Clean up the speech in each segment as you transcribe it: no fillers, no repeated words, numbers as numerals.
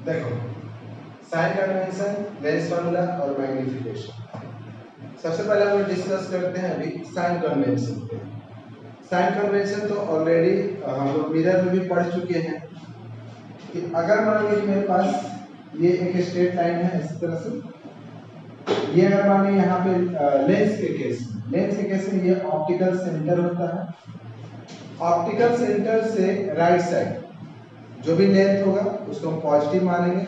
देखो sign convention, lens formula और magnification. सबसे पहले हम डिस्कस करते हैं अभी साइन कन्वेंशन पे। साइन कन्वेंशन तो ऑलरेडी हम लोग मिरर में भी पढ़ चुके हैं कि अगर मान लीजिए मेरे पास ये एक स्ट्रेट लाइन है इस तरह से, ये अगर मान लीजिए यहाँ पे लेंस के केस में ये ऑप्टिकल सेंटर होता है। ऑप्टिकल सेंटर से राइट साइड जो भी लेंथ होगा उसको हम पॉजिटिव मानेंगे,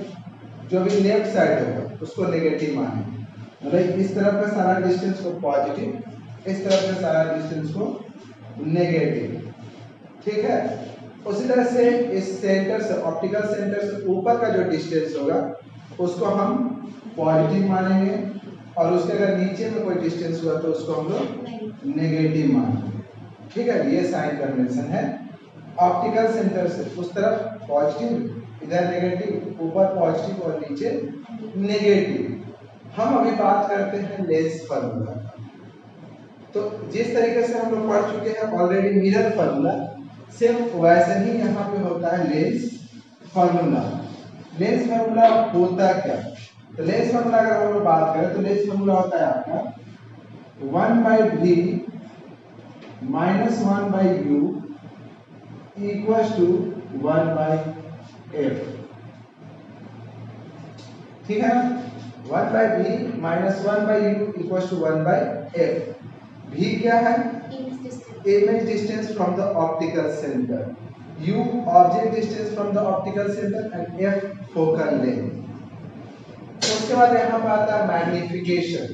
जो भी लेफ्ट साइड होगा उसको नेगेटिव मानेंगे। मतलब इस तरफ का सारा डिस्टेंस को पॉजिटिव, इस तरफ का सारा डिस्टेंस को नेगेटिव, ठीक है। उसी तरह से इस सेंटर से, ऑप्टिकल सेंटर से ऊपर का जो डिस्टेंस होगा उसको हम पॉजिटिव मानेंगे, और उसके अगर नीचे में कोई डिस्टेंस हुआ तो उसको हम लोग नेगेटिव मानेंगे, ठीक है। ये साइन कन्वेंशन है। ऑप्टिकल सेंटर से उस तरफ पॉजिटिव, इधर नेगेटिव, ऊपर पॉजिटिव और नीचे नेगेटिव। हम अभी बात करते हैं लेंस फार्मूला। तो जिस तरीके से हम लोग पढ़ चुके हैं ऑलरेडी मिरर फार्मूला, सिर्फ वैसे ही यहाँ पे होता है लेंस फार्मूला। लेंस फार्मूला होता क्या? तो लेंस फार्मूला अगर हम लोग बात करें तो लेंस फार्मूला होता है आपका 1/v - 1/u = 1/f, ठीक है। 1/v - 1/u = 1/f। v क्या है? Image distance from the optical center, u object distance from the optical center and f focal length। उसके बाद यहाँ पर आता है मैग्नीफिकेशन।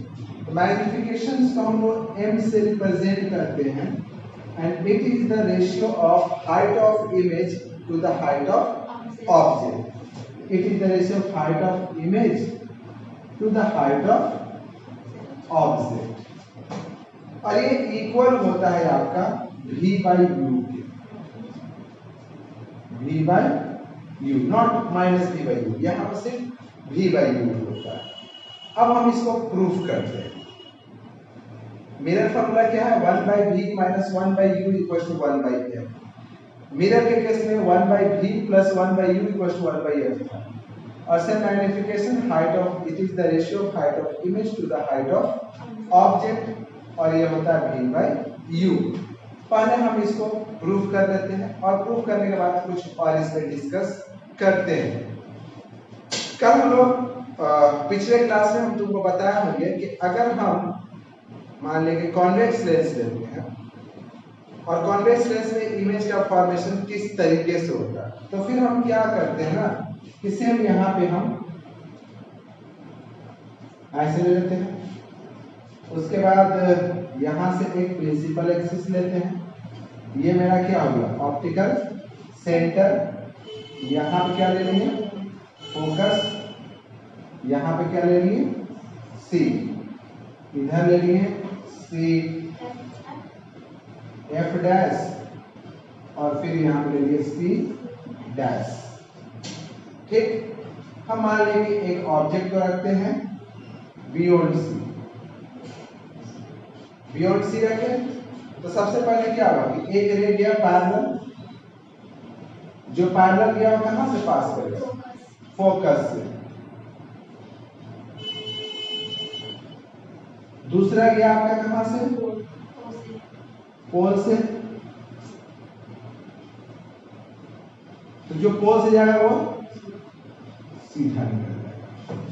मैग्नीफिकेशन को हम लोग m से रिप्रेजेंट करते हैं, and it is the ratio of height of image to the height of object. It is the ratio of height of image to the height of object, और ये equal होता है आपका v/u के, v/u, not -v/u, यहाँ पर सिर्फ v/u होता है। अब हम इसको प्रूफ करते हैं। मिरर फार्मूला क्या है? 1/v - 1/u = 1/f। मिरर के केस में 1/v + 1/u = 1/f था, और same magnification height of, it is the ratio of height of image to the height of object, और ये होता है v/u। पहले हम इसको प्रूफ कर लेते हैं, और प्रूफ करने के बाद कुछ और इस पे डिस्कस करते हैं। कल हम लोग पिछले क्लास में हम तुमको बताया होंगे कि अगर हम मान लें कि कॉन्वेक्स लेंस लेते हैं, और कॉन्वेक्स लेंस में इमेज का फॉर्मेशन किस तरीके से होता है, तो फिर हम क्या करते हैं ना कि सेम यहाँ पे हम ऐसे ले लेते हैं। उसके बाद यहाँ से एक प्रिंसिपल एक्सिस लेते हैं। ये मेरा क्या होगा? Optical centre. यहाँ पे क्या ले लेंगे? फोकस। यहाँ पे क्या ले लेंगे? सी। इधर ले लिए सी f', और फिर यहाँ पे ले लिए C', ठीक। हम मान लेंगे एक ऑब्जेक्ट को रखते हैं बियॉन्ड सी। बियॉन्ड सी रखे तो सबसे पहले क्या होगा कि एक रे गया पैरेलल, जो पैरेलल गया वो कहां से पास करेगा? फोकस से। दूसरा गया आपका कहां से? पोल से। तो जो पोल से जाएगा वो सीधा निकल जाएगा,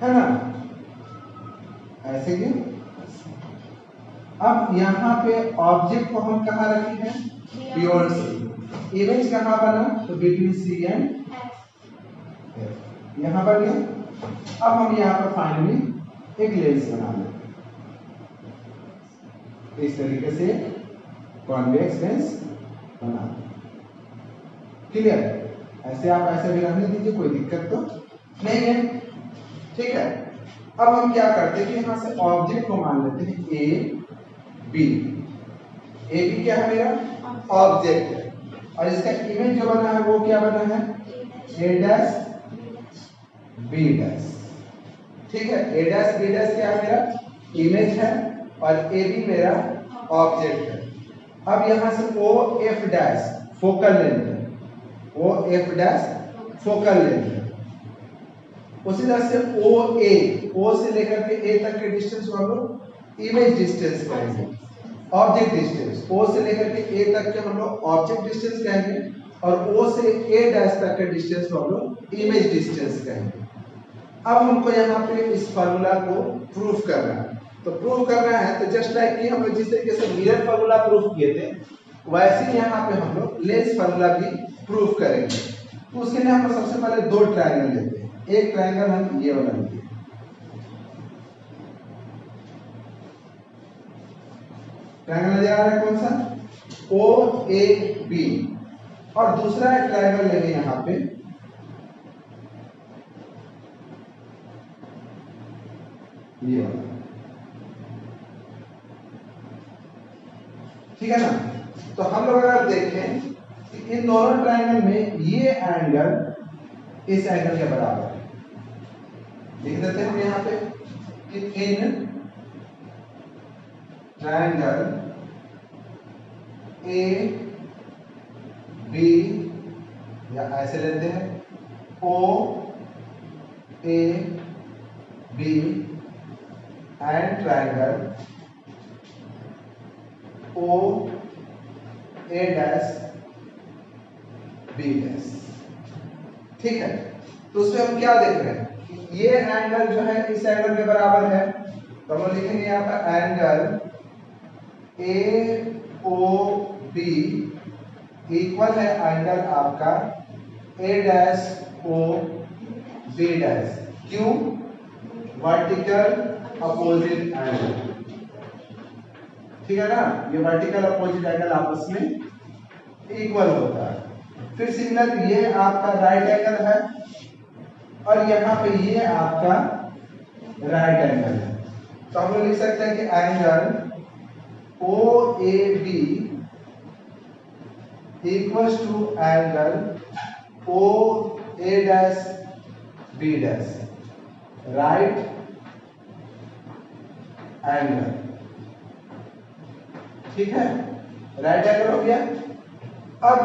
है ना? ऐसे क्यों? अब यहाँ पे ऑब्जेक्ट को हम कहाँ रखे हैं? बियॉन्ड सी। इमेज कहाँ बना? तो बिटवीन सी एंड एफ, यहाँ पर गया। अब हम यहाँ पर फाइनली एक लेंस बना लेते हैं, इस तरीके से कॉन्वेक्स लेंस बना। क्लियर? ऐसे आप ऐसे भी रहने दीजिए, कोई दिक्कत तो नहीं है, ठीक है। अब हम क्या करते हैं कि यहाँ से ऑब्जेक्ट को मान लेते हैं ए बी। ए बी क्या है? मेरा ऑब्जेक्ट है, और इसका इमेज जो बना है वो क्या बना है? a' b', ठीक है। a' b' क्या है? मेरा इमेज है, और ए बी मेरा ऑब्जेक्ट है। अब यहाँ से OF' फोकल लेंथ है, OF' फोकल लेंथ है, उसी तरह से ओ से लेकर के ए तक के डिस्टेंस को हम लोग इमेज डिस्टेंस कहेंगे, ऑब्जेक्ट डिस्टेंस। ओ से लेकर के ए तक के हम लोग ऑब्जेक्ट डिस्टेंस कहेंगे और ओ से ए डैश तक के डिस्टेंस को हम लोग इमेज डिस्टेंस कहेंगे। अब हमको यहाँ पे इस फार्मूला को प्रूफ करना है। तो प्रूफ करना है तो जस्ट लाइक कि हम लोग जिस तरीके से मिरर फार्मूला प्रूफ किए थे वैसे ही यहाँ पे हम लोग लेंस फार्मूला भी प्रूफ करेंगे। तो उसके लिए हम लोग सबसे पहले दो ट्रायंगल लेते हैं। एक ट्रायंगल हम ये वाला लेते हैं, ट्रायंगल नजर आ रहा है कौन सा, ओ ए बी, और दूसरा एक ट्रायंगल लेंगे यहाँ पे ये वाला, ठीक है ना। तो हम लोग अगर देखें कि इन दोनों ट्रायंगल में ये एंगल इस एंगल के बराबर है, लिख देते हैं हम यहाँ पे कि इन ट्रायंगल ए बी, या ऐसे लेते हैं O A B and triangle O A dash B dash, ठीक है। तो उसमें हम क्या देख रहे हैं कि ये एंगल जो है इस एंगल के बराबर है, तो हम लिखेंगे यहाँ पर angle A O B equal है एंगल आपका A dash O B dash. क्यों? वर्टिकल अपोजिट एंगल, ठीक है ना। ये वर्टिकल अपोजिट एंगल आपस में इक्वल होता है। फिर सिमिलर ये आपका राइट एंगल है और यहाँ पे ये आपका राइट एंगल है। तो हम लोग लिख सकते हैं कि angle O A B equals to angle O A dash B dash, right angle, ठीक है। राइट एंगल हो गया। अब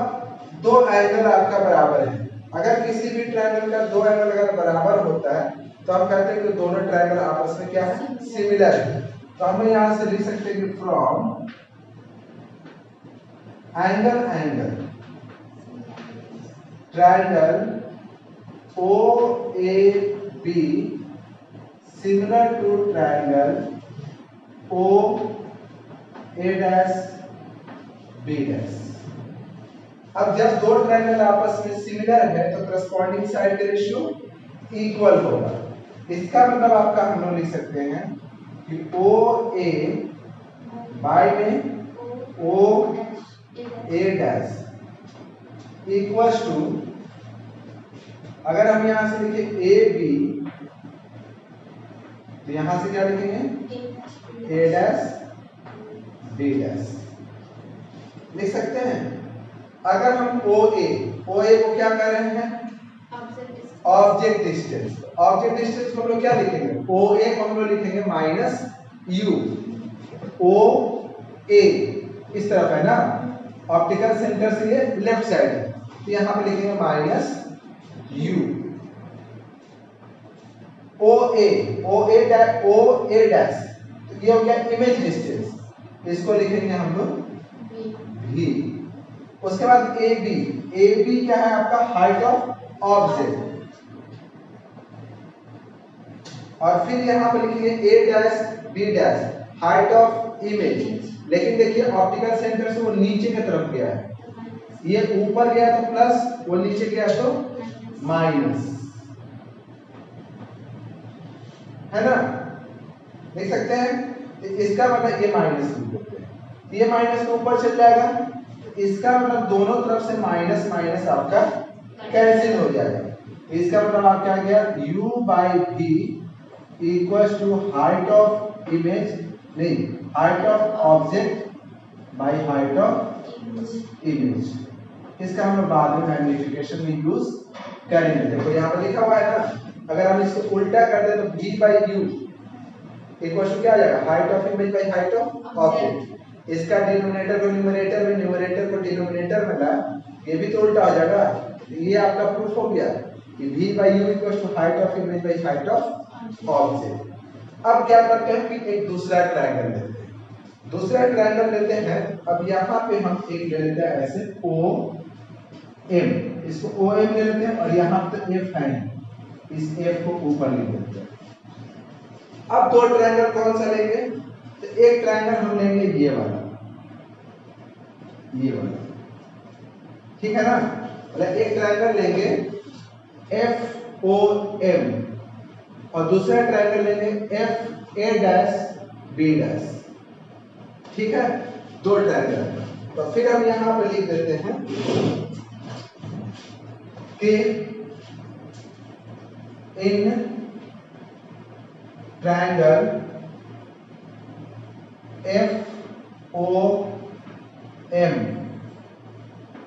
दो एंगल आपका बराबर है। अगर किसी भी ट्रायंगल का दो एंगल अगर बराबर होता है तो हम कहते हैं कि दोनों ट्रायंगल आपस में क्या है, सिमिलर है। तो हम यहां से लिख सकते हैं कि from angle triangle O A B similar to triangle O A dash B dash. अब जब दो ट्रायंगल आपस में सिमिलर है तो करस्पॉन्डिंग साइड का रेशियो इक्वल होगा। इसका मतलब आपका हम लोग लिख सकते हैं कि ओ ए बाय में ओ ए डैश इक्वल्स टू, अगर हम यहां से लिखे ए बी तो यहां से क्या लिखेंगे ए डैश बी डैश लिख सकते हैं। अगर हम ओ ए को क्या कर रहे हैं, ऑब्जेक्ट डिस्टेंस, ऑब्जेक्ट डिस्टेंस को हम लोग क्या लिखेंगे, ओ ए को हम लोग लिखेंगे माइनस यू, ओ ए इस तरफ है ना, ऑप्टिकल सेंटर से ये लेफ्ट साइड है, तो यहां पे लिखेंगे minus u, O A dash, तो ये हो गया इमेज डिस्टेंस, इसको लिखेंगे हम लोग भी। उसके बाद ए बी क्या है आपका, हाइट ऑफ ऑब्जेक्ट, और फिर यहां पे लिखेंगे A dash B dash, height of image. लेकिन देखिए ऑप्टिकल सेंटर से वो नीचे की तरफ गया है, ये ऊपर गया तो प्लस, वो नीचे गया तो माइनस, है ना, देख सकते हैं। इसका मतलब ये माइनस लिख देते हैं, ये माइनस तो ऊपर चल जाएगा, इसका मतलब दोनों तरफ से माइनस माइनस आपका कैंसिल हो जाएगा। इसका मतलब आपका क्या गया, u by v equals to height of image, नहीं height of object by height of image. इसका हम लोग बाद में मैग्निफिकेशन में यूज करेंगे। देखो यहाँ पर लिखा हुआ है ना, अगर हम इसको उल्टा कर दे तो v by u equals to क्या आ जाएगा, height of image by height of object. इसका डिनोमिनेटर को न्यूमरेटर में, न्यूमरेटर को डिनोमिनेटर में लाए, ये भी तो उल्टा हो जाएगा। ये आपका प्रूफ हो गया। कि v by u equal to height of image by height of object. अब क्या करते हैं कि एक दूसरा ट्रायंगल लेते हैं। दूसरा ट्रायंगल लेते हैं, अब यहाँ पे हम एक ले लेते हैं ऐसे ओ एम, इसको ओ एम ले लेते हैं और यहाँ पे एफ है, इस एफ को ऊपर लिख देते हैं। अब दो ट्रायंगल कौन सा लेंगे, तो एक ट्रायंगल हम लेंगे ये वाला, ठीक है ना। मतलब एक ट्रायंगल लेंगे एफ ओ एम और दूसरा ट्रायंगल लेंगे F A dash B dash, ठीक है, दो ट्रायंगल। तो फिर हम यहां पर लिख देते हैं कि in triangle F O M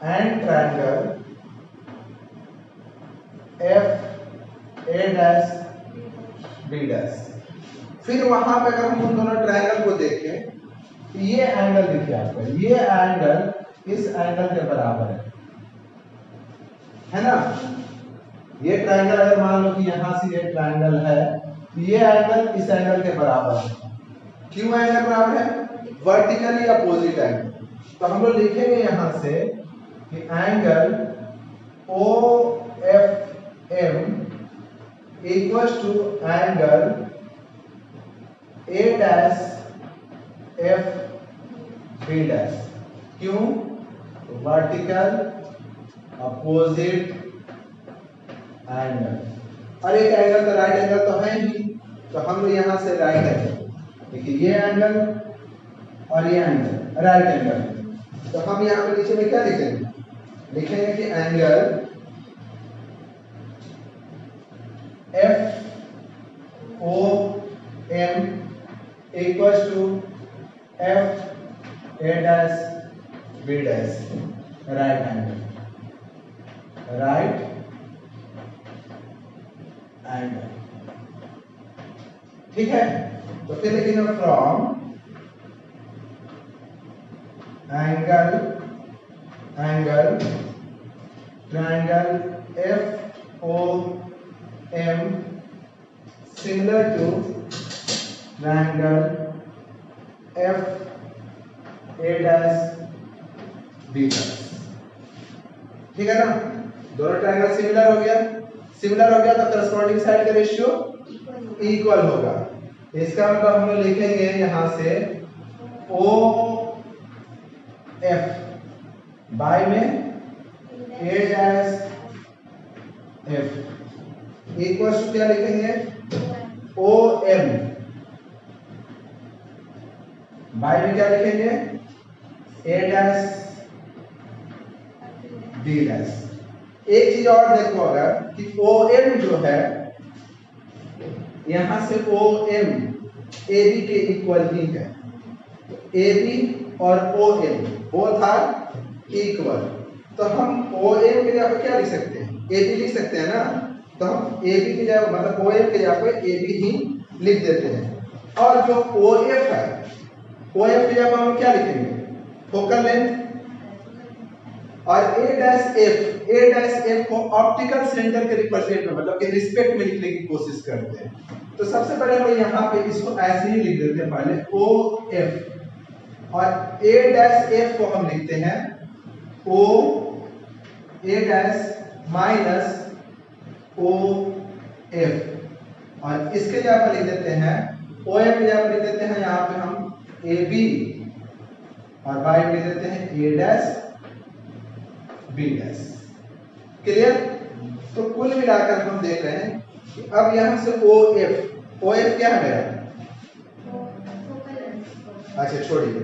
and triangle F A dash B dash. फिर वहां पे अगर हम उन दोनों ट्रायंगल को देखें, ये एंगल देखिए आपका, ये एंगल इस एंगल के बराबर है ना। ये ट्रायंगल अगर मान लो कि यहां से ये ट्रायंगल है, ये एंगल इस एंगल के बराबर है। क्यों एंगल बराबर है, वर्टिकली अपोजिट एंगल। तो हम लोग लिखेंगे यहां से कि angle O F M equals to angle A dash F B dash. क्यों, वर्टिकल अपोजिट एंगल। और एक एंगल तो राइट एंगल तो है ही, तो हम यहां से राइट एंगल, देखिए ये एंगल और ये एंगल राइट एंगल। तो हम यहां पे नीचे में क्या लिखेंगे, लिखेंगे कि angle F O M equals to F A dash B dash, right angle, right angle, ठीक है। तो फिर लिखेंगे from angle triangle F O M similar to triangle F A dash B dash, ठीक है ना। दोनों ट्रायंगल सिमिलर हो गया, सिमिलर हो गया तो करस्पॉन्डिंग साइड का रेशियो इक्वल होगा। इसका मतलब हम लोग लिखेंगे यहां से ओ एफ बाय में ए डैश एफ इक्वल टू क्या लिखेंगे, ओ एम बाय में क्या लिखेंगे, ए डैश बी डैश। एक चीज और देखो, अगर कि ओ एम जो है यहां से ओ एम ए बी के इक्वल ही है, तो ए बी और O M both are equal. तो हम ओ एम के जगह पे क्या लिख सकते हैं, ए बी लिख सकते हैं ना। तो हम ए बी की जगह मतलब ओ एम के जगह पे ए बी ही लिख देते हैं। और जो ओ एफ है, ओ एफ की जगह हम क्या लिखेंगे, फोकल लेंथ। और ए डैश एफ को ऑप्टिकल सेंटर के रिप्रेजेंट में मतलब के रिस्पेक्ट में लिखने की कोशिश करते हैं। तो सबसे पहले हम यहाँ पे इसको ऐसे ही लिख देते हैं, पहले ओ एफ और ए डैश एफ को हम लिखते हैं O A dash minus O F. और इसके जगह पर लिख देते हैं ओ एफ की जगह पर लिख देते हैं यहाँ पे हम ए बी और बाई में लिख देते हैं ए डैश बी डैश। क्लियर। तो कुल मिलाकर हम देख रहे हैं कि अब यहां से ओ एफ क्या है मेरा, अच्छा छोड़िए,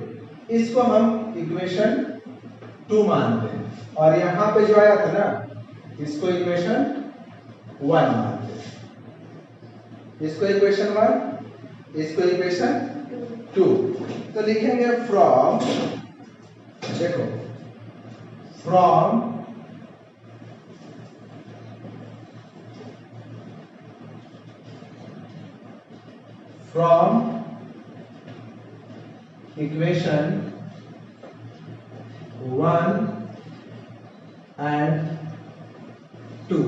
इसको हम इक्वेशन 2 मानते हैं और यहां पे जो आया था ना इसको इक्वेशन 1 मानते हैं, इसको इक्वेशन 1, इसको इक्वेशन 2। तो लिखेंगे फ्रॉम, देखो फ्रॉम equation 1 and 2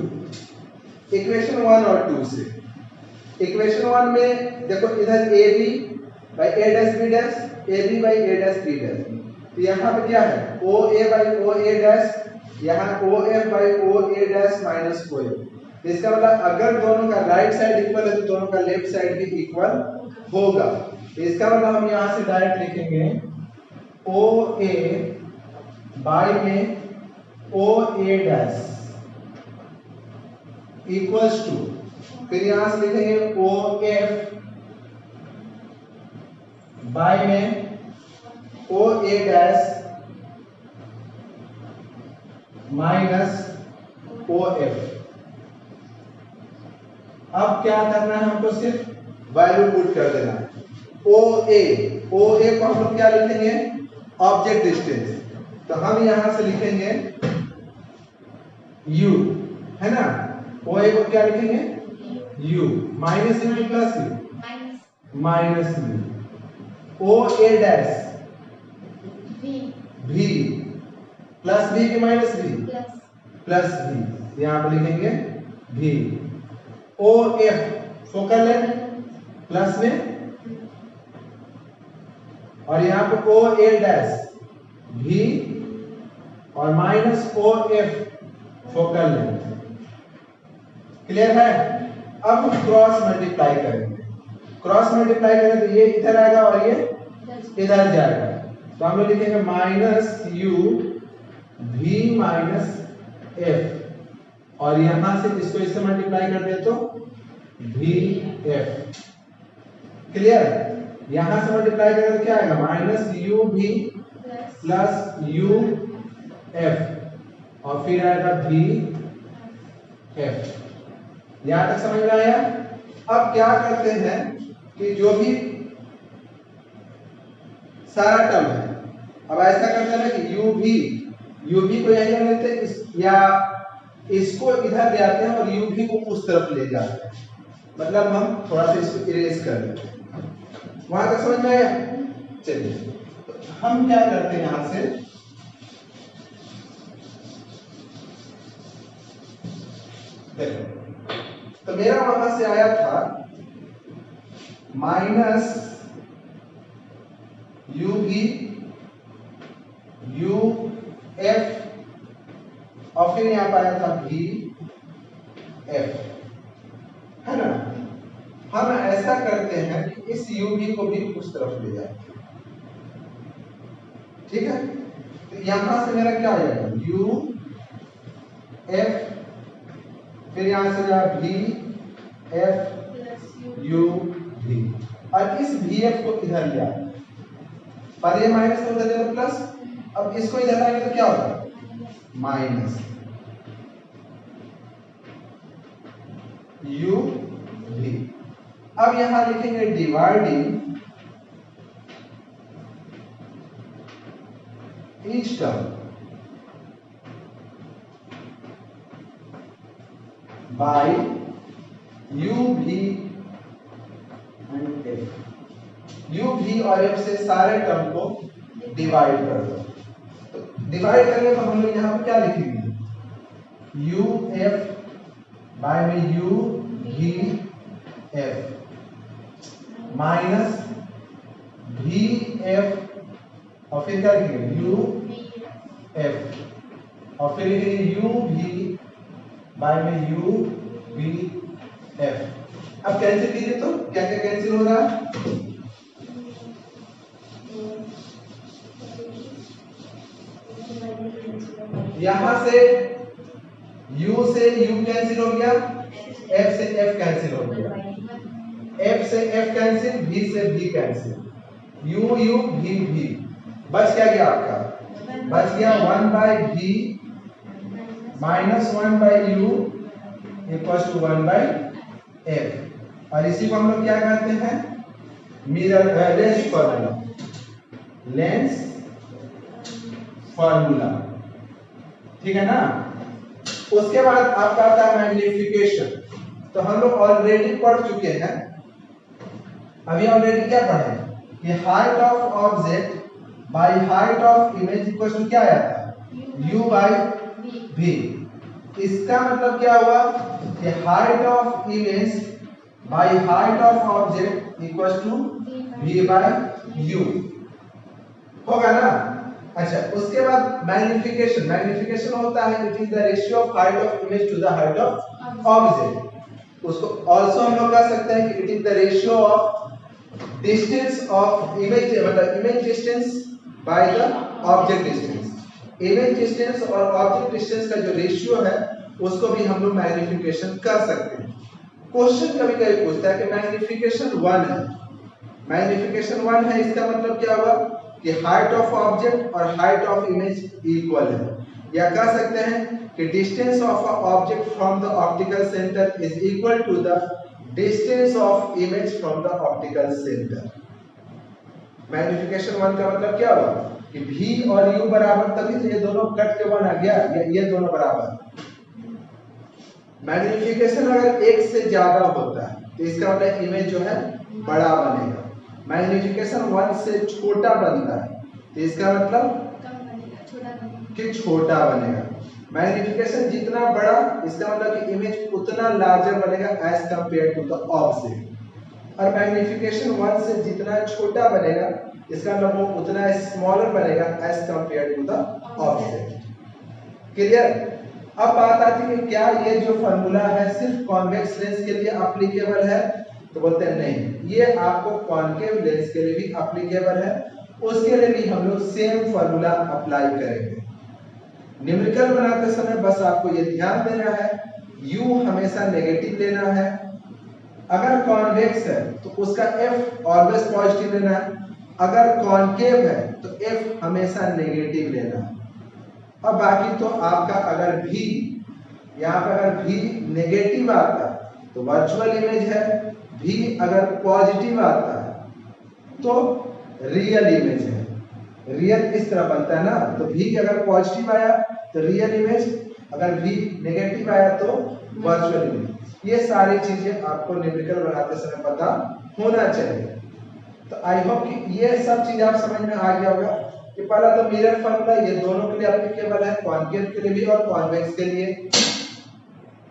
इक्वेशन 1 और 2 से। इक्वेशन 1 में देखो इधर A B by A dash B dash, A B by A dash B dash, तो यहाँ पे क्या है ओ ए बाई ओ ए डैश, यहाँ O F by O A dash minus O F. इसका मतलब अगर दोनों का राइट साइड इक्वल है तो दोनों का लेफ्ट साइड भी इक्वल होगा। इसका मतलब हम यहाँ से डायरेक्ट लिखेंगे ओ ए बाई में ओ ए डैश इक्वल्स टू, फिर यहां से लिखेंगे ओ एफ बाई में ओ A dash minus O F. अब क्या करना है हमको, सिर्फ वैल्यू पुट कर देना है। ओ ए को हम लोग क्या लिखेंगे, ऑब्जेक्ट डिस्टेंस, तो हम यहां से लिखेंगे u, है ना। ओ ए को क्या लिखेंगे u, minus u plus u, minus u. O A dash v plus v की माइनस v प्लस v, यहां पर लिखेंगे v। O F focal length plus में, और यहां पे ओ ए डैश v और minus O F focal length. Clear है। अब हम क्रॉस मल्टीप्लाई करेंगे, क्रॉस मल्टीप्लाई करेंगे तो ये इधर आएगा और ये इधर जाएगा, तो हम लोग लिखेंगे minus you v minus F, और यहां से इसको इससे मल्टीप्लाई कर दे तो v f। क्लियर। यहां से मल्टीप्लाई करें तो क्या आएगा minus you v plus U F, और फिर आएगा v f। यहां तक समझ में आया। अब क्या करते हैं कि जो भी सारा टर्म है, अब ऐसा करते हैं ना कि यू भी को यहीं लेते हैं या इसको इधर ले आते हैं और यू भी को उस तरफ ले जाते हैं, मतलब हम थोड़ा सा इसको इरेज कर देते हैं। वहां तक समझ में आया। चलिए तो हम क्या करते हैं, यहां से देखो, तो मेरा वहां से आया था माइनस यू भी यू एफ, और फिर यहां पर आया था भी एफ, है ना। हम ऐसा करते हैं कि इस यू भी को भी उस तरफ ले जाते हैं, ठीक है। तो यहां से मेरा क्या हो जाएगा यू एफ, फिर यहां से जाएगा भी एफ यू भी, और इस भी एफ को इधर ले आते हैं, पर ये माइनस को उधर ले प्लस, अब इसको इधर लाएंगे तो क्या होगा माइनस यू भी। अब यहां लिखेंगे dividing each term by you भी एंड एफ। यू भी और एफ से सारे टर्म को डिवाइड कर दो। तो डिवाइड करेंगे तो हम लोग यहां पर क्या लिखेंगे यू एफ बाय में यू भी एफ माइनस भी एफ, और फिर क्या लिखेंगे यू एफ, और फिर लिखेंगे यू भी बाय में यू भी एफ। अब कैंसिल कीजिए तो क्या क्या कैंसिल हो रहा है, यहां से u कैंसिल हो गया, f से f कैंसिल हो गया, f से f कैंसिल, v से v कैंसिल, u v, बच क्या गया आपका, बच गया 1 by v minus 1 by u equals to 1 by f। और इसी को हम लोग क्या कहते हैं mirror lens formula, lens formula, ठीक है ना। उसके बाद आपका आता है मैग्निफिकेशन, तो हम लोग ऑलरेडी पढ़ चुके हैं। अभी ऑलरेडी क्या पढ़े कि height of object by height of image equal to क्या आया था u बाय v। इसका मतलब क्या हुआ कि height of image by height of object equal to v by u होगा ना। अच्छा, उसके बाद मैग्निफिकेशन, मैग्निफिकेशन होता है it is the ratio of height of image to the height of object. उसको आल्सो हम लोग कह सकते हैं कि it is the ratio of distance of image, मतलब image distance by the object distance. Image distance और ऑब्जेक्ट डिस्टेंस का जो रेशियो है उसको भी हम लोग मैग्निफिकेशन कर सकते हैं। क्वेश्चन कभी कभी पूछता है कि मैग्निफिकेशन 1 है, मैग्निफिकेशन 1 है, इसका मतलब क्या हुआ कि हाइट ऑफ ऑब्जेक्ट और हाइट ऑफ इमेज इक्वल है, या कह सकते हैं कि distance of a object from the optical centre is equal to the distance of image from the optical centre. Magnification 1 का मतलब क्या हुआ कि v और u बराबर, तभी तो ये दोनों कट के 1 आ गया, ये दोनों बराबर। मैग्निफिकेशन अगर 1 से ज्यादा होता है तो इसका मतलब इमेज जो है बड़ा बनेगा। मैग्निफिकेशन 1 से छोटा बनता है तो इसका मतलब कि छोटा बनेगा। मैग्निफिकेशन जितना बड़ा, इसका मतलब कि इमेज उतना लार्जर बनेगा as compare to the object. और मैग्निफिकेशन 1 से जितना छोटा बनेगा इसका मतलब वो उतना स्मॉलर बनेगा as compare to the object. Clear. अब बात आती है कि क्या ये जो फार्मूला है सिर्फ कॉन्वेक्स लेंस के लिए एप्लीकेबल है, तो बोलते हैं नहीं, ये आपको कॉन्केव लेंस के लिए भी एप्लीकेबल है। उसके लिए भी हम लोग सेम फार्मूला अप्लाई करेंगे। न्यूमेरिकल बनाते समय बस आपको ये ध्यान देना है u हमेशा नेगेटिव लेना है, अगर कॉन्वेक्स है तो उसका f ऑलवेज पॉजिटिव लेना है, अगर कॉन्केव है तो f हमेशा नेगेटिव लेना है। अब बाकी तो आपका अगर v, यहाँ पर अगर v नेगेटिव आता है तो वर्चुअल इमेज है, v अगर पॉजिटिव आता है तो रियल इमेज है। रियल इस तरह बनता है ना, तो v अगर पॉजिटिव आया तो रियल इमेज, अगर v नेगेटिव आया तो वर्चुअल इमेज। ये सारी चीजें आपको न्यूमेरिकल बनाते समय पता होना चाहिए। तो आई होप कि ये सब चीज आप समझ में आ गया होगा कि पहला तो मिरर फार्मूला ये दोनों के लिए एप्लीकेबल है, कॉन्केव के लिए भी और कॉन्वेक्स के लिए।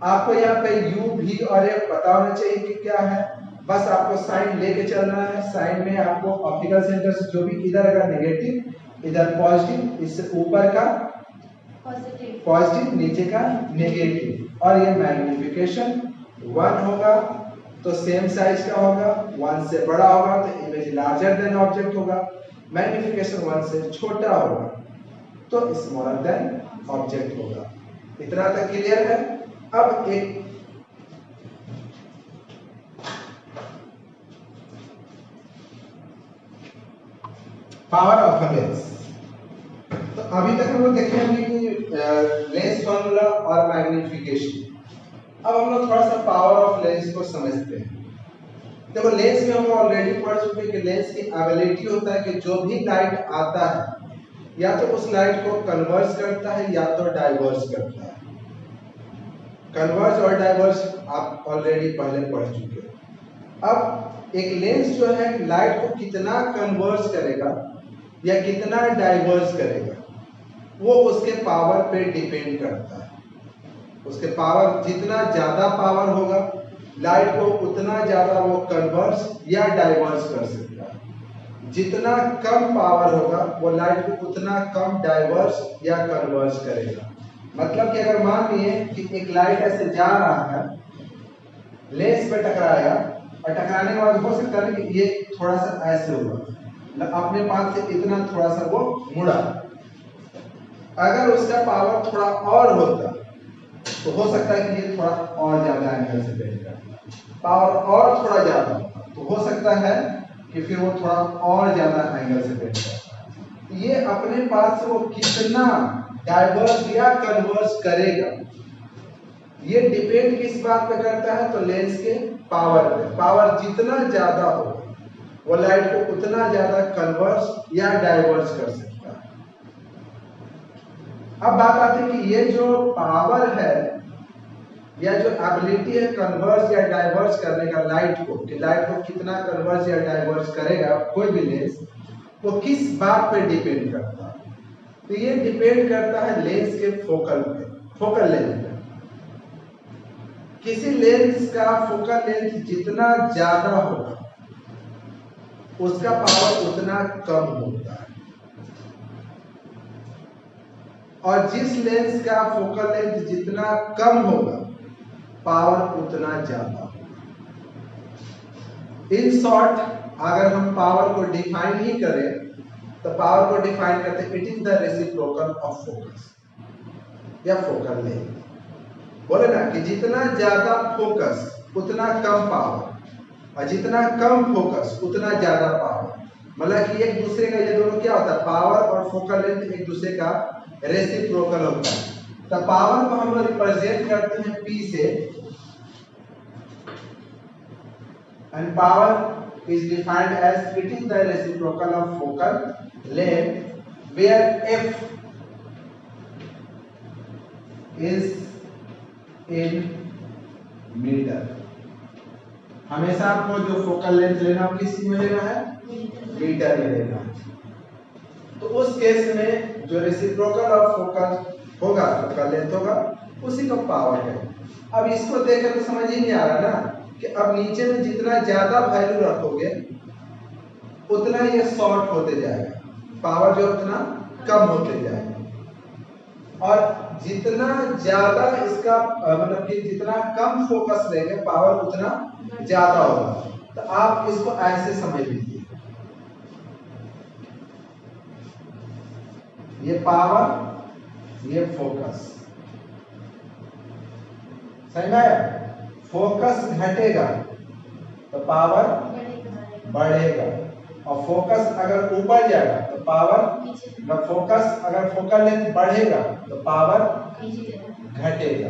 आपको यहाँ पे u, v और f पता होना चाहिए कि क्या है, बस आपको साइन लेके चलना है। साइन में आपको ऑप्टिकल सेंटर से जो भी इधर अगर नेगेटिव इधर पॉजिटिव, इससे ऊपर का पॉजिटिव नीचे का नेगेटिव, और ये मैग्निफिकेशन 1 होगा तो सेम साइज का होगा, 1 से बड़ा होगा तो इमेज लार्जर देन ऑब्जेक्ट होगा, मैग्निफिकेशन 1 से छोटा होगा तो स्मॉलर देन ऑब्जेक्ट होगा। इतना तक क्लियर है। अब एक पावर ऑफ लेंस, तो अभी तक हम लोग देखे हैं कि लेंस फार्मूला और मैग्निफिकेशन। अब हम लोग थोड़ा सा पावर ऑफ लेंस को समझते हैं। देखो लेंस में हम ऑलरेडी पढ़ चुके हैं कि लेंस की एबिलिटी होता है कि जो भी लाइट आता है या तो उस लाइट को कन्वर्ज करता है या तो डाइवर्स करता है। कन्वर्ज और डाइवर्स आप ऑलरेडी पहले पढ़ चुके हैं। अब एक लेंस जो है लाइट को कितना कन्वर्ज करेगा या कितना डाइवर्स करेगा वो उसके पावर पे डिपेंड करता है। उसके पावर, जितना ज्यादा पावर होगा लाइट को उतना ज्यादा वो कन्वर्स या डाइवर्स कर सकता है, जितना कम पावर होगा वो लाइट को उतना कम डाइवर्स या कन्वर्स करेगा। मतलब कि अगर मान लिए कि एक लाइट ऐसे जा रहा है, लेंस पे टकराया और टकराने के बाद हो सकता है कि ये थोड़ा सा ऐसे हुआ, अपने पास से इतना थोड़ा सा वो मुड़ा। अगर उसका पावर थोड़ा और होता तो हो सकता है कि ये थोड़ा और ज्यादा एंगल से बेंड करता, पावर और थोड़ा ज्यादा तो हो सकता है कि फिर वो थोड़ा और ज्यादा एंगल से बेंड करता। ये अपने पास से वो कितना डाइवर्स या कन्वर्स करेगा ये डिपेंड किस बात पे करता है, तो लेंस के पावर पे। पावर जितना ज्यादा हो वो लाइट को उतना ज्यादा कन्वर्स या डाइवर्स कर सकता है। अब बात आती है कि ये जो पावर है या जो एबिलिटी है कन्वर्स या डाइवर्स करने का लाइट को, कि लाइट को कितना कन्वर्स या डाइवर्स करेगा कोई भी लेंस, वो किस बात पे डिपेंड करता है, तो ये डिपेंड करता है लेंस के फोकल पे, फोकल लेंथ पे। किसी लेंस का फोकल लेंथ जितना ज्यादा होगा उसका पावर उतना कम होता है, और जिस लेंस का फोकल लेंथ जितना कम होगा पावर उतना ज्यादा होगा। इन शॉर्ट अगर हम पावर को डिफाइन ही करें तो पावर को डिफाइन करते हैं, it is the reciprocal of focus या फोकल लेंथ। बोले ना कि जितना ज्यादा फोकस उतना कम पावर, और जितना कम फोकस उतना ज्यादा पावर। मतलब कि एक दूसरे का, ये दोनों क्या होता है, पावर और फोकल लेंथ एक दूसरे का रेसिप्रोकल होता है। तो पावर को हम लोग रिप्रेजेंट करते हैं P से, and power is defined as it is the reciprocal of focal length where F is in metre. हमेशा आपको जो फोकल लेंथ लेना हो किस में लेना है, मीटर में लेना है। तो उस केस में जो रेसिप्रोकल ऑफ फोकल होगा, फोकल लेंथ होगा, उसी को पावर है। अब इसको देखकर तो समझ ही नहीं आ रहा ना कि अब नीचे में जितना ज्यादा वैल्यू रखोगे उतना ये शॉर्ट होते जाएगा, पावर जो उतना कम होते जाएगा, और जितना ज्यादा इसका मतलब कि जितना कम फोकस लेंगे पावर उतना ज्यादा होगा। तो आप इसको ऐसे समझ लीजिए, ये पावर ये फोकस, सही है। फोकस घटेगा तो पावर बढ़ेगा, और फोकस अगर ऊपर जाएगा तो पावर, फोकस अगर फोकल लेंथ बढ़ेगा तो पावर घटेगा।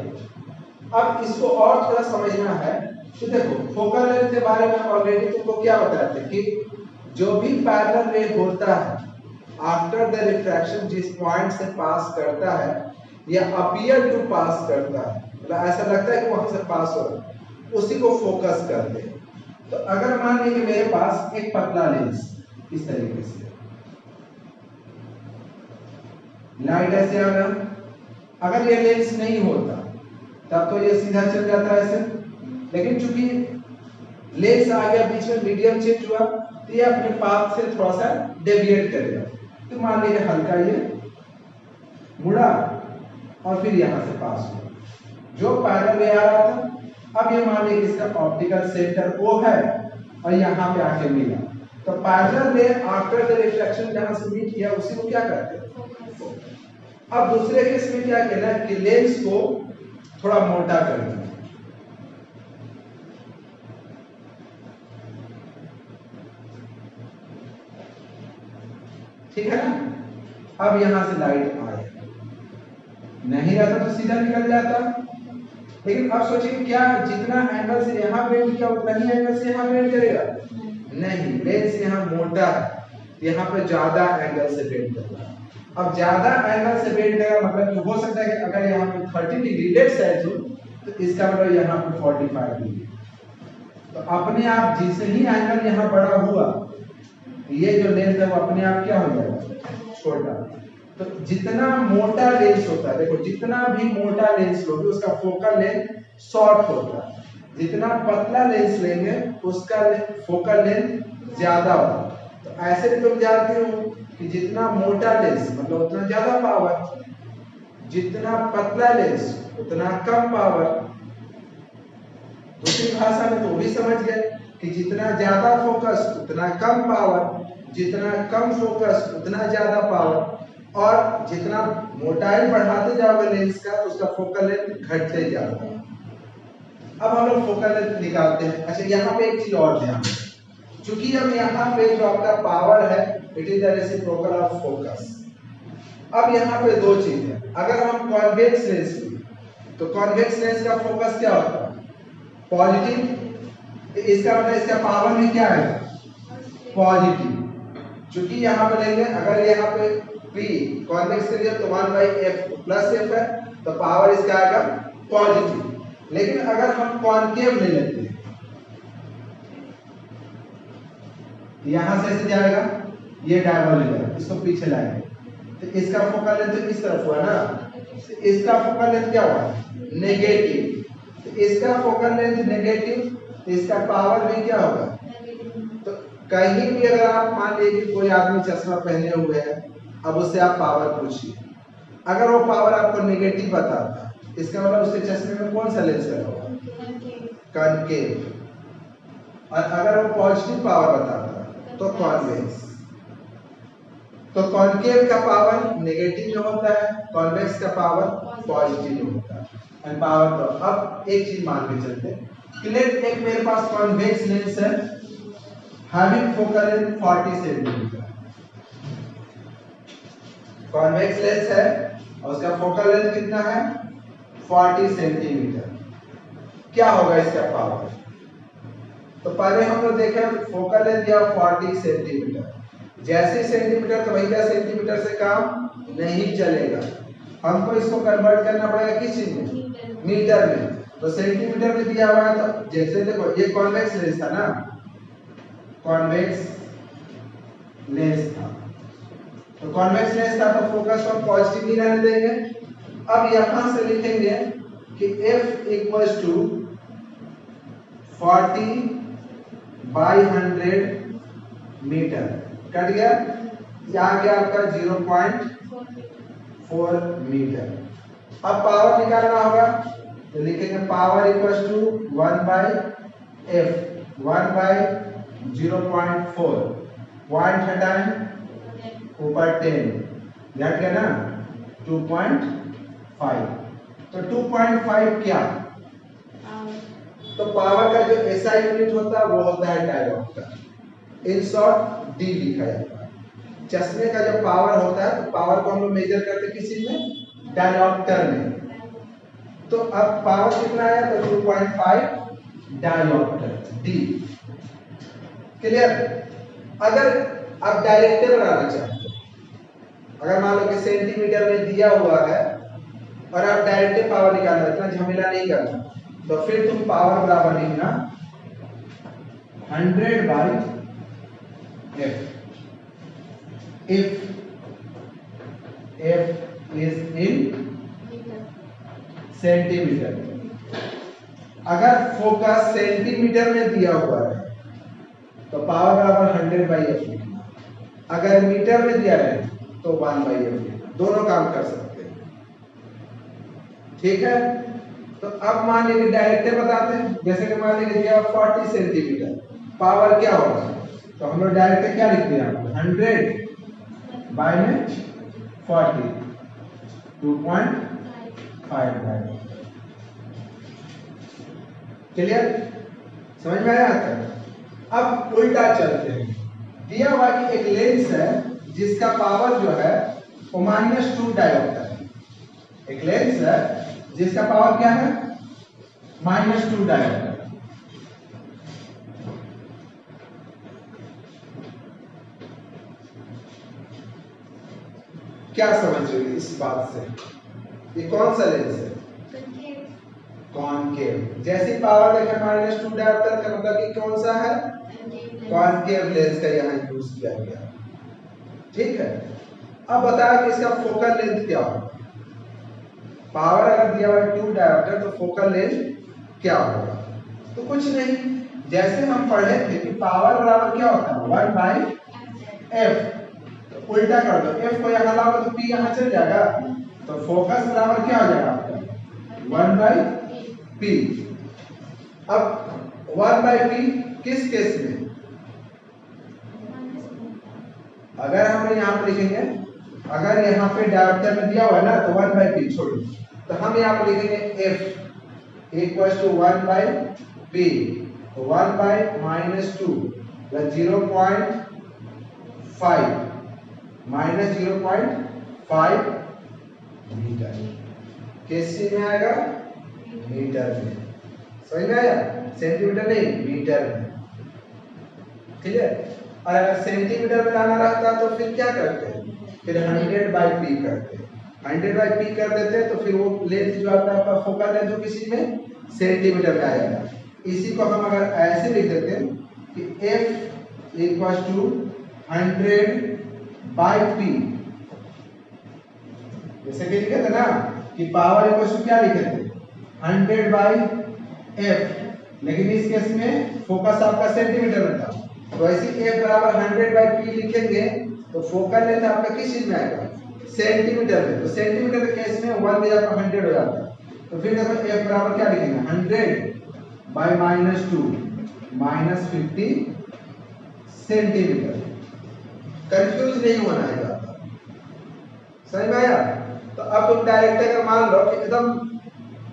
अब इसको और थोड़ा समझना है। तो देखो फोकल लेंथ के बारे में ऑलरेडी तुमको क्या बताया था कि जो भी पैरेलल रे होता है आफ्टर द रिफ्रैक्शन जिस पॉइंट से पास करता है या अपीयर टू पास करता है, मतलब ऐसा लगता है कि वहां से पास हो रहा है, उसी को फोकस करते हैं। तो अगर मान लीजिए मेरे पास एक पतला लेंस इस तरीके से, लाइट ऐसे आ रहा, अगर ये लेंस नहीं होता तब तो ये सीधा चल जाता है ऐसे, लेकिन चूंकि लेंस आ गया बीच में, मीडियम चेंज हुआ, तो ये अपने पाथ से थोड़ा सा डेविएट करेगा। तो मान लीजिए हल्का ये मुड़ा और फिर यहां से पास हुआ, जो पैरेलल रे आ रहा था, अब ये मान लीजिए इसका ऑप्टिकल सेंटर O है और यहाँ पे आके मिला, तो पैरेलल रे आफ्टर द रिफ्रैक्शन जहां से मीट किया उसी को क्या कहते हैं। अब दूसरे केस में क्या कहना है कि लेंस को थोड़ा मोटा कर देना, ठीक है ना। अब यहां से लाइट आए, नहीं रहता तो सीधा निकल जाता, लेकिन अब सोचिए क्या जितना एंगल से यहां बेंड किया उतना ही एंगल से यहां बेंड करेगा, नहीं, लेंस यहां मोटा है, यहां पे ज्यादा एंगल से बेंड कर रहा है। अब ज्यादा एंगल से बेंड करेगा मतलब कि हो सकता है कि अगर यहां पे 30 डिग्री लेफ्ट साइड हो तो इसका मतलब यहां पे 45 डिग्री, तो अपने आप जिसे ही एंगल यहां बड़ा हुआ ये जो लेंस है वो अपने आप क्या हो जाएगा, छोटा। तो जितना मोटा लेंस होता है, देखो जितना भी मोटा लेंस लोगे उसका फोकल लेंथ शॉर्ट होता है, जितना पतला लेंस लेंगे उसका फोकल लेंथ ज्यादा होता है। तो ऐसे भी तुम जानते हो कि जितना मोटा लेंस मतलब उतना ज्यादा पावर, जितना पतला लेंस उतना कम पावर। दूसरी भाषा में तो भी समझ गए कि जितना ज्यादा फोकस उतना कम पावर, जितना कम फोकस उतना ज्यादा पावर, और जितना मोटाई बढ़ाते जाओगे लेंस का उसका फोकल लेंथ घटते जाता है। अब हम लोग फोकल लेंथ निकालते हैं। अच्छा यहाँ पे एक चीज और ध्यान, चूंकि हम यहाँ पे जो आपका पावर है it is the reciprocal of focus. अब यहाँ पे दो चीज है, अगर हम कॉन्वेक्स लेंस तो कॉन्वेक्स लेंस का फोकस क्या होता है, पॉजिटिव, इसका मतलब इसका पावर में क्या है, पॉजिटिव। चूंकि यहाँ पे लेंगे अगर यहाँ पे P कॉन्वेक्स के लिए तो 1/f प्लस f है तो पावर इसका आएगा पॉजिटिव। लेकिन अगर हम कॉनकेव ले लेते हैं, यहां से ऐसे जाएगा, ये डायगोनल जाएगा, इसको पीछे लाएंगे तो इसका फोकल लेंथ तो इस तरफ हुआ ना, इसका फोकल लेंथ क्या हुआ, नेगेटिव। तो इसका फोकल लेंथ नेगेटिव, तो इसका पावर भी क्या होगा? तो कहीं भी अगर आप मान लीजिए कि कोई आदमी चश्मा पहने हुए है, अब उससे आप पावर पूछिए, अगर वो पावर आपको नेगेटिव बताता है, इसका मतलब उसके चश्मे में कौन सा लेंस लगा होगा? कॉनकेव। और अगर वो पॉजिटिव पावर बताता है तो कॉन्वेक्स। तो कॉनकेव का पावर नेगेटिव जो होता है, कॉन्वेक्स का पावर पॉजिटिव होता है। एंड पावर तो अब एक चीज मान के चलते हैं कि लेट एक मेरे पास कॉन्वेक्स लेंस है having focal length 40 centimetre. Convex lens है और उसका फोकल लेंथ कितना है? 40 सेंटीमीटर। क्या होगा इसका पावर? तो पहले हम लोग देखें फोकल लेंथ दिया 40 सेंटीमीटर, जैसे सेंटीमीटर तो भैया सेंटीमीटर से काम नहीं चलेगा, हमको इसको कन्वर्ट करना पड़ेगा किस चीज में? मीटर में। तो सेंटीमीटर में दिया हुआ है, तो जैसे देखो ये कॉन्वेक्स लेंस था ना, कॉन्वेक्स लेंस था, तो कॉन्वेक्स लेंस था तो फोकस हम पॉजिटिव ही रहने देंगे। अब यहां से लिखेंगे कि F equals to 40/100 metre. Cut गया, यहाँ गया आपका 0.4 मीटर। अब पावर निकालना होगा तो लिखेंगे power equals to 1/f, 1/0.4, point हटाएं ऊपर 10, घट गया ना 2.5। तो 2.5 क्या? तो पावर का जो SI यूनिट होता है वो होता है डायोप्टर, इन शॉर्ट D लिखा जाता है। चश्मे का जो पावर होता है, तो पावर को हम लोग मेजर करते किस चीज में? डायोप्टर में। तो अब पावर कितना आया? तो 2.5 डायोप्टर D। क्लियर? अगर आप डायरेक्ट बनाना चाहते हो, अगर मान लो कि सेंटीमीटर में दिया हुआ है और आप डायरेक्ट पावर निकालना, इतना झमेला नहीं करना, तो फिर तुम पावर बराबर लिखना 100/f। if f is in centimetre, अगर फोकस सेंटीमीटर में दिया हुआ है तो पावर बराबर 100/f लिखना, अगर मीटर में दिया है तो 1/f लिखना, दोनों काम कर सकते हैं। ठीक है? तो अब मान लीजिए डायरेक्ट बताते हैं, जैसे कि मान लीजिए दिया 40 सेंटीमीटर, पावर क्या होगा? तो हम लोग डायरेक्ट क्या लिख दिया? 100/40, 2.5। क्लियर? समझ में आया आपको? अब उल्टा चलते हैं। दिया हुआ कि एक लेंस है जिसका पावर जो है वो -2 डायोप्टर है। एक लेंस है जिसका पावर क्या है? -2 डायोप्टर। क्या समझ रहे हो इस बात से? ये कौन सा लेंस है? कॉनकेव। जैसी पावर देखें -2 डायोप्टर का मतलब कि कौन सा है? कॉनकेव लेंस का यहाँ यूज किया गया। ठीक है? अब बताया कि इसका फोकल लेंथ क्या होगा। पावर अगर दिया हुआ है 2 डायोप्टर तो फोकल लेंथ क्या होगा? तो कुछ नहीं, जैसे हम पढ़े थे कि पावर बराबर क्या होता है? 1/f। तो उल्टा कर दो, f को यहाँ लाओगे तो p यहाँ चल जाएगा, तो फोकस बराबर क्या हो जाएगा आपका? 1/p। अब 1/p किस केस में? अगर हम यहाँ पे लिखेंगे, अगर यहाँ पे डायोप्टर में दिया हुआ है ना तो 1/p छोड़िए, तो हम यहाँ पे लिखेंगे f इक्वल्स टू 1/p, तो 1/-2 प्लस 0.5 माइनस 0.5 मीटर। किस चीज में आएगा? मीटर में। समझ में आया? सेंटीमीटर नहीं, मीटर में। ठीक है? और अगर सेंटीमीटर में लाना रहता तो फिर क्या करते हैं? फिर 100/p करते हैं। 100/p कर देते हैं तो फिर वो लेंथ जो आता है आपका फोकल लेंथ जो किसी में सेंटीमीटर में आएगा। इसी को हम अगर ऐसे लिख देते हैं कि f इक्वल्स टू 100/p, जैसे कि लिखे थे ना कि पावर इक्वल्स टू क्या लिखे थे? 100/p एफ, लेकिन इस केस में फोकस आपका सेंटीमीटर में था, तो ऐसे एफ बराबर 100/p लिखेंगे तो फोकल लेंथ आपका किस चीज में आएगा, सेंटीमीटर में। तो सेंटीमीटर के केस में 1 ले आपका 100 हो जाता है। तो फिर देखो एफ बराबर क्या लिखेंगे, 100/-2 -50 सेंटीमीटर। कंफ्यूज नहीं होना है ज्यादा, समझ में आया। तो अब तुम डायरेक्ट अगर मान लो कि एकदम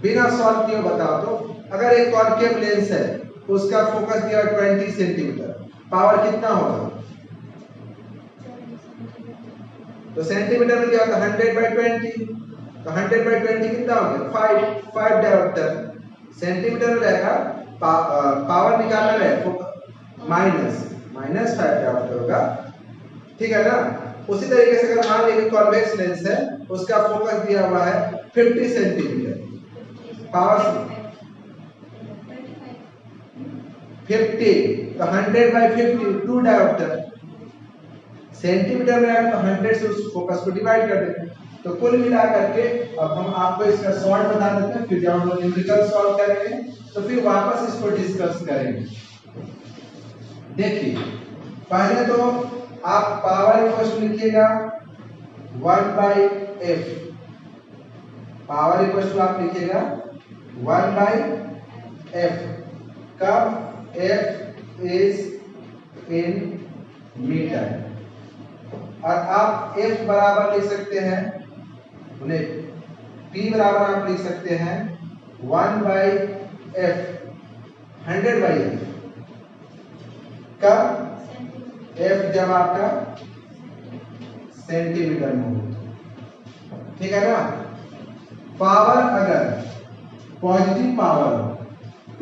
बिना सॉल्व किए बताओ, तो अगर एक कॉन्केव लेंस है उसका फोकस दिया 20 सेंटीमीटर, पावर कितना होगा, तो सेंटीमीटर में क्या होता है 100/20, तो 100/20 कितना हो गया 5 डायोप्टर। सेंटीमीटर में रहेगा पावर निकालना है -5 डायोप्टर होगा, ठीक है ना। उसी तरीके से अगर मान लीजिए कॉन्वेक्स लेंस है उसका फोकस दिया हुआ है 50 सेंटीमीटर, पावर 50, तो 100/50 2 डायोप्टर। सेंटीमीटर में आएगा तो 100 से उस फोकस को डिवाइड कर देते हैं। तो कुल मिला करके अब हम आपको इसका सॉल्व बता देते हैं, फिर जब हम लोग न्यूमेरिकल सॉल्व करेंगे तो फिर वापस इसको डिस्कस करेंगे। देखिए पहले तो आप पावर इक्वल लिखिएगा 1/f, पावर इक्वल आप लिखिएगा 1/f, कब f इज इन मीटर, और आप f बराबर लिख सकते हैं, उन्हें p बराबर आप लिख सकते हैं 1/f 100/f, कब f जब आपका सेंटीमीटर में हो, ठीक है ना। पावर अगर पॉजिटिव पावर हो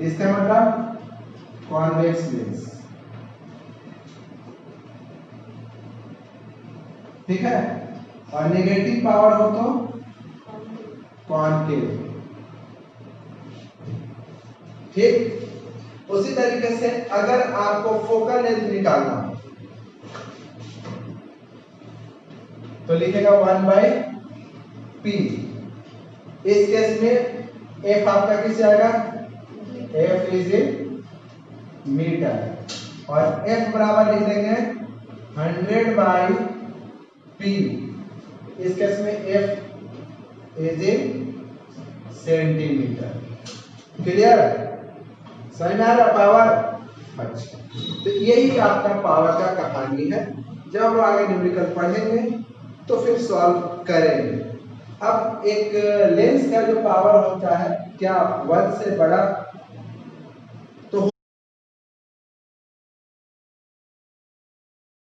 इसका मतलब कॉन्वेक्स लेंस, ठीक है, और नेगेटिव पावर हो तो कॉनकेव, ठीक। उसी तरीके से अगर आपको फोकल लेंथ निकालना हो तो लिखेगा 1/p। इस केस में f आपका किस आएगा, f इज इन मीटर, और f बराबर लिख देंगे 100/p। इस केस में f is in centimetre. Clear, समझ में आ रहा पावर। अच्छा, तो यही आपका पावर का कहानी है। जब हम आगे न्यूमेरिकल पढ़ेंगे तो फिर सॉल्व करेंगे। अब एक लेंस का जो पावर होता है क्या 1 से बड़ा